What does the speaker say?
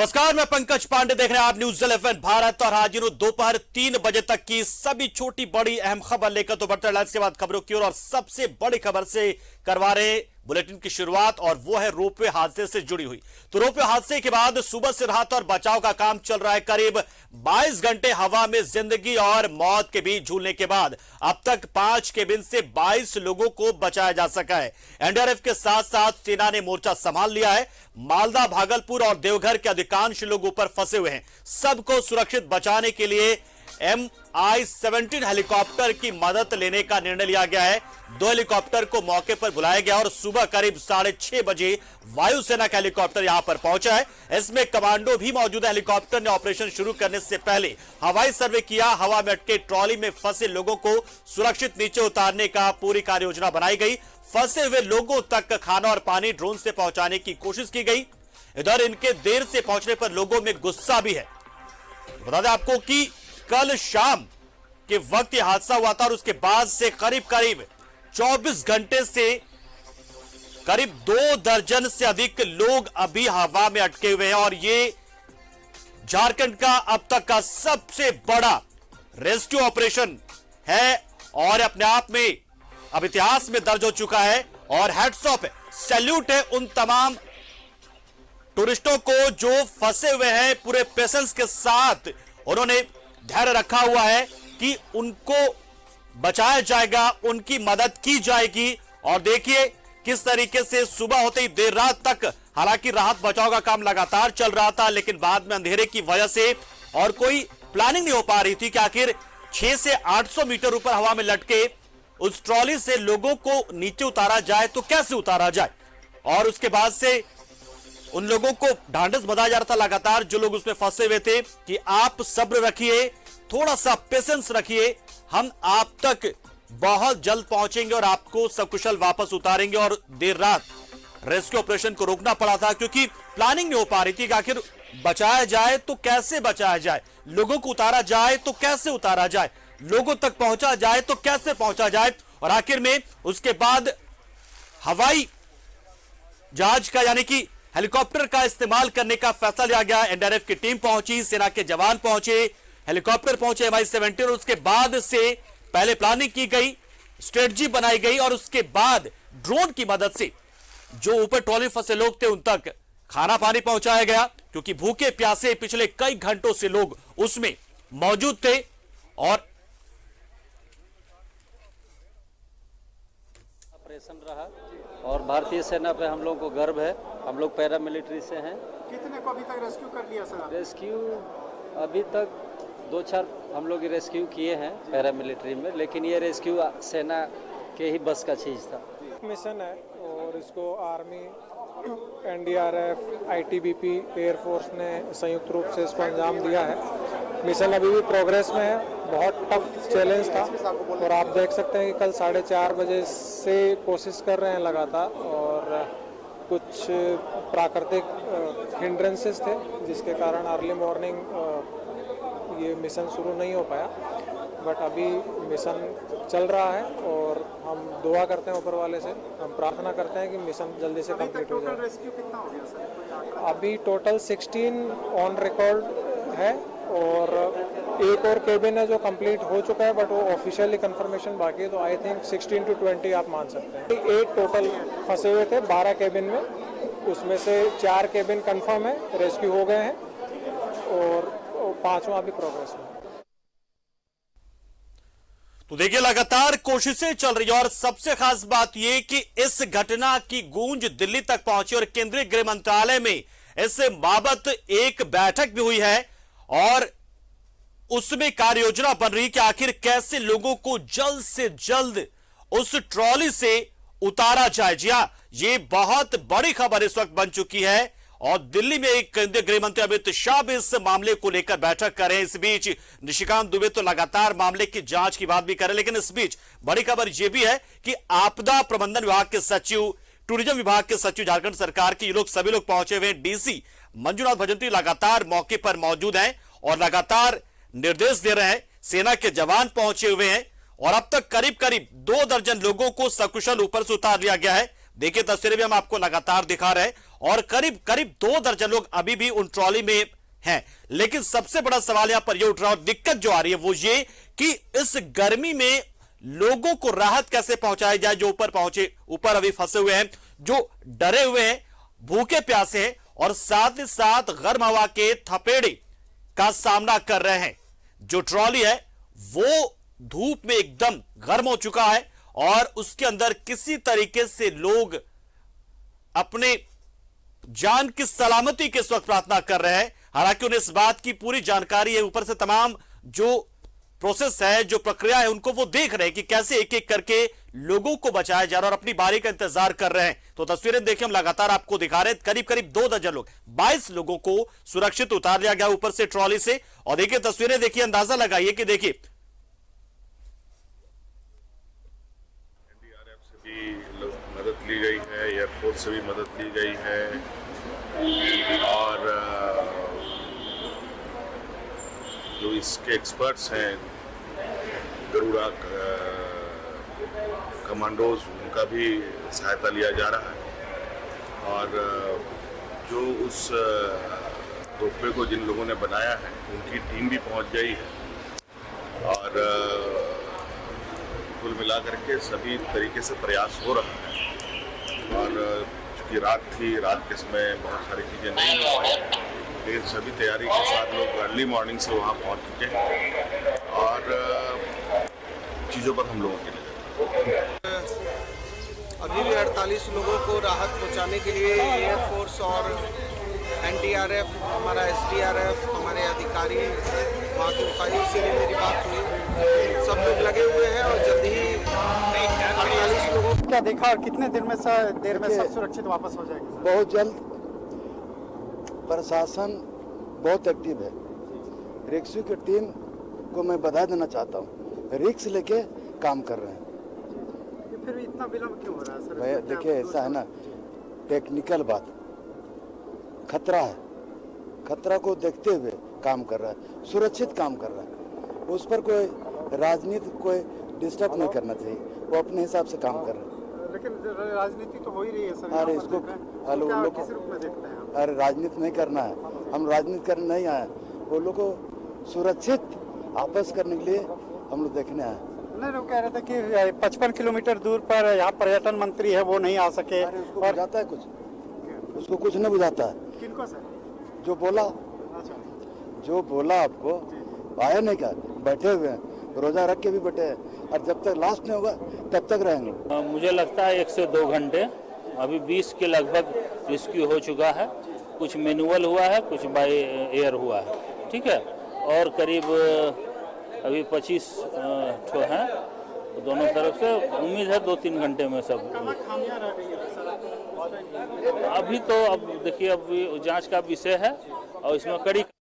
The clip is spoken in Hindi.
नमस्कार, मैं पंकज पांडे, देख रहे हैं आप न्यूज़ 11 भारत। और हाजिर दोपहर 3 बजे तक की सभी छोटी बड़ी अहम खबर लेकर तो बढ़ते हेडलाइंस के बाद खबरों की ओर। और सबसे बड़ी खबर से करवा रहे बुलेटिन की शुरुआत, और वो है रोपवे हादसे से जुड़ी हुई। तो रोपवे हादसे के बाद सुबह से राहत और बचाव का काम चल रहा है। करीब 22 घंटे हवा में जिंदगी और मौत के बीच झूलने के बाद अब तक 5 केबिन से 22 लोगों को बचाया जा सका है। एनडीआरएफ के साथ साथ सेना ने मोर्चा संभाल लिया है। मालदा, भागलपुर और देवघर के अधिकांश लोग ऊपर फंसे हुए हैं। सबको सुरक्षित बचाने के लिए MI-17 हेलीकॉप्टर की मदद लेने का निर्णय लिया गया है। 2 हेलीकॉप्टर को मौके पर बुलाया गया और सुबह करीब 6:30 बजे वायुसेना का हेलीकॉप्टर यहां पर पहुंचा है। इसमें कमांडो भी मौजूद है। हेलीकॉप्टर ने ऑपरेशन शुरू करने से पहले हवाई सर्वे किया। हवा में अटके ट्रॉली में फंसे लोगों को सुरक्षित नीचे उतारने का पूरी कार्य योजना बनाई गई। फंसे हुए लोगों तक खाना और पानी ड्रोन से पहुंचाने की कोशिश की गई। इधर इनके देर से पहुंचने पर लोगों में गुस्सा भी है। बता दें आपको कि कल शाम के वक्त यह हादसा हुआ था और उसके बाद से करीब 24 घंटे से करीब 2 दर्जन से अधिक लोग अभी हवा में अटके हुए हैं। और ये झारखंड का अब तक का सबसे बड़ा रेस्क्यू ऑपरेशन है और अपने आप में अब इतिहास में दर्ज हो चुका है। और हैट्स ऑफ है, सैल्यूट है उन तमाम टूरिस्टों को जो फंसे हुए हैं। पूरे पेशेंस के साथ उन्होंने धैर्य रखा हुआ है कि उनको बचाया जाएगा, उनकी मदद की जाएगी। और देखिए किस तरीके से सुबह होते ही देर रात तक, हालांकि राहत बचाव का काम लगातार चल रहा था, लेकिन बाद में अंधेरे की वजह से और कोई प्लानिंग नहीं हो पा रही थी कि आखिर 600 से 800 मीटर ऊपर हवा में लटके उस ट्रॉली से लोगों को नीचे उतारा जाए तो कैसे उतारा जाए। और उसके बाद से उन लोगों को ढांढस बंधा जा रहा था लगातार, जो लोग उसमें फंसे हुए थे, कि आप सब्र रखिए, थोड़ा सा पेशेंस रखिए, हम आप तक बहुत जल्द पहुंचेंगे और आपको सकुशल वापस उतारेंगे। और देर रात रेस्क्यू ऑपरेशन को रोकना पड़ा था क्योंकि प्लानिंग नहीं हो पा रही थी कि आखिर बचाया जाए तो कैसे बचाया जाए, लोगों को उतारा जाए तो कैसे उतारा जाए, लोगों तक पहुंचा जाए तो कैसे पहुंचा जाए। और आखिर में उसके बाद हवाई जहाज का यानी कि हेलीकॉप्टर का इस्तेमाल करने का फैसला लिया गया। एनडीआरएफ की टीम पहुंची, सेना के जवान पहुंचे, हेलीकॉप्टर पहुंचे MI-17। और उसके बाद से पहले प्लानिंग की गई, स्ट्रेटजी बनाई गई और उसके बाद ड्रोन की मदद से जो ऊपर ट्रॉली फंसे लोग थे उन तक खाना पानी पहुंचाया गया, क्योंकि भूखे प्यासे पिछले कई घंटों से लोग उसमें मौजूद थे। और ऑपरेशन रहा और भारतीय सेना पे हम लोग को गर्व है। हम लोग पैरामिलिट्री से हैं। कितने को अभी तक रेस्क्यू कर लिया सर? रेस्क्यू अभी तक 2-4 हम लोग रेस्क्यू किए हैं पैरामिलिट्री में, लेकिन ये रेस्क्यू सेना के ही बस का चीज़ था। मिशन है और इसको आर्मी, NDRF, ITBP, एयरफोर्स ने संयुक्त रूप से इसको अंजाम दिया है। मिशन अभी भी प्रोग्रेस में है। बहुत टफ चैलेंज था और आप देख सकते हैं कि कल 4:30 बजे से कोशिश कर रहे हैं लगातार, और कुछ प्राकृतिक हिंड्रेंसेस थे जिसके कारण अर्ली मॉर्निंग ये मिशन शुरू नहीं हो पाया। बट अभी मिशन चल रहा है और हम दुआ करते हैं ऊपर वाले से, हम प्रार्थना करते हैं कि मिशन जल्दी से कंप्लीट हो जाए। रेस्क्यू कितना हो गया सर? अभी टोटल 16 ऑन रिकॉर्ड है और एक और केबिन है जो कंप्लीट हो चुका है, बट वो ऑफिशियली कंफर्मेशन बाकी है। तो आई थिंक 16 to 20 आप मान सकते हैं। 8 टोटल फंसे हुए थे 12 केबिन में, उसमें से 4 केबिन कंफर्म है, रेस्क्यू हो गए हैं और 5वां भी प्रोग्रेस में। तो देखिए लगातार कोशिशें चल रही है। और सबसे खास बात यह कि इस घटना की गूंज दिल्ली तक पहुंची और केंद्रीय गृह मंत्रालय में इस बाबत एक बैठक भी हुई है और उसमें कार्य योजना बन रही कि आखिर कैसे लोगों को जल्द से जल्द उस ट्रॉली से उतारा जाए। जी हां, यह बहुत बड़ी खबर इस वक्त बन चुकी है और दिल्ली में एक केंद्रीय गृह मंत्री अमित शाह भी इस मामले को लेकर बैठक कर रहे हैं। इस बीच निशिकांत दुबे तो लगातार मामले की जांच की बात भी कर रहे हैं, लेकिन इस बीच बड़ी खबर यह भी है कि आपदा प्रबंधन विभाग के सचिव, टूरिज्म विभाग के सचिव झारखंड सरकार के ये लोग सभी लोग पहुंचे हुए हैं। डीसी मंजुनाथ भजंत्री लगातार मौके पर मौजूद हैं और लगातार निर्देश दे रहे हैं। सेना के जवान पहुंचे हुए हैं और अब तक करीब 2 दर्जन लोगों को सकुशल ऊपर से उतार लिया गया है। देखिए तस्वीरें भी हम आपको लगातार दिखा रहे हैं और करीब करीब 2 दर्जन लोग अभी भी उन ट्रॉली में हैं। लेकिन सबसे बड़ा सवाल यहां पर यह उठ रहा है और दिक्कत जो आ रही है वो ये कि इस गर्मी में लोगों को राहत कैसे पहुंचाई जाए, जो ऊपर अभी फंसे हुए हैं, जो डरे हुए हैं, भूखे प्यासे हैं और साथ ही साथ गर्म हवा के थपेड़े का सामना कर रहे हैं। जो ट्रॉली है वो धूप में एकदम गर्म हो चुका है और उसके अंदर किसी तरीके से लोग अपने जान की सलामती के इस वक्त प्रार्थना कर रहे हैं। हालांकि उन्हें इस बात की पूरी जानकारी है, ऊपर से तमाम जो प्रोसेस है, जो प्रक्रिया है, उनको वो देख रहे हैं कि कैसे एक एक करके लोगों को बचाया जा रहा है और अपनी बारी का इंतजार कर रहे हैं। तो तस्वीरें देखिए, हम लगातार आपको दिखा रहे हैं। करीब करीब 2 दर्जन लोग, 22 लोगों को सुरक्षित उतार लिया गया ऊपर से ट्रॉली से। और देखिए तस्वीरें देखिए, अंदाजा लगाइए कि देखिए एनडीआरएफ से भी मदद ली गई है, एयरफोर्स से भी मदद ली गई है और जो इसके एक्सपर्ट्स हैं गरुड़ा कमांडोज, उनका भी सहायता लिया जा रहा है। और जो उस रोपवे को जिन लोगों ने बनाया है उनकी टीम भी पहुंच गई है और कुल मिलाकर के सभी तरीके से प्रयास हो रहा है। और चूँकि रात थी, रात के समय बहुत सारी चीज़ें नहीं हो पाई, लेकिन सभी तैयारी के साथ लोग अर्ली मॉर्निंग से वहाँ पहुँच चुके हैं और चीज़ों पर हम लोगों की नज़र। अभी भी 48 लोगों को राहत पहुंचाने के लिए एयरफोर्स और एनडीआरएफ, हमारा एसडीआरएफ, हमारे अधिकारी वहाँ के उपायुक्त से भी मेरी बात हुई, सब लोग लगे हुए हैं और जल्द ही 48 लोगों क्या देखा और कितने देर में सब सुरक्षित वापस हो जाएंगे? बहुत जल्द। प्रशासन बहुत एक्टिव है। रेस्क्यू की टीम को मैं बधाई देना चाहता हूँ, रिस्क लेके काम कर रहे हैं। फिर इतना विलंब क्यों हो रहा है सर? भैया देखिए, ऐसा है ना, टेक्निकल बात, खतरा है, खतरा को देखते हुए काम कर रहा है, सुरक्षित काम कर रहा है। उस पर कोई राजनीति कोई डिस्टर्ब नहीं करना चाहिए, वो अपने हिसाब से काम कर रहे हैं। लेकिन राजनीति तो हो ही रही है सर। अरे इसको किस रूप में देखते हैं? अरे राजनीति नहीं करना है, हम राजनीति करने नहीं आए, वो लोग को सुरक्षित आपस करने के लिए हम लोग देखने आए। नहीं, वो कह रहे थे कि 55 किलोमीटर दूर पर यहाँ पर्यटन मंत्री है, वो नहीं आ सके। उसको बुझाता है कुछ, उसको कुछ नहीं बुझाता है। किनको सर? जो बोला, अच्छा, जो बोला आपको आया नहीं, क्या बैठे हुए हैं, रोजा रख के भी बैठे हैं और जब तक लास्ट नहीं होगा तब तक रहेंगे। मुझे लगता है 1 से 2 घंटे, अभी 20 के लगभग रेस्क्यू हो चुका है। कुछ मैनुअल हुआ है, कुछ बाय एयर हुआ है, ठीक है। और करीब अभी 25 ठो हैं दोनों तरफ से। उम्मीद है 2-3 घंटे में सब। अभी तो अब देखिए, अब जांच का विषय है और इसमें कड़ी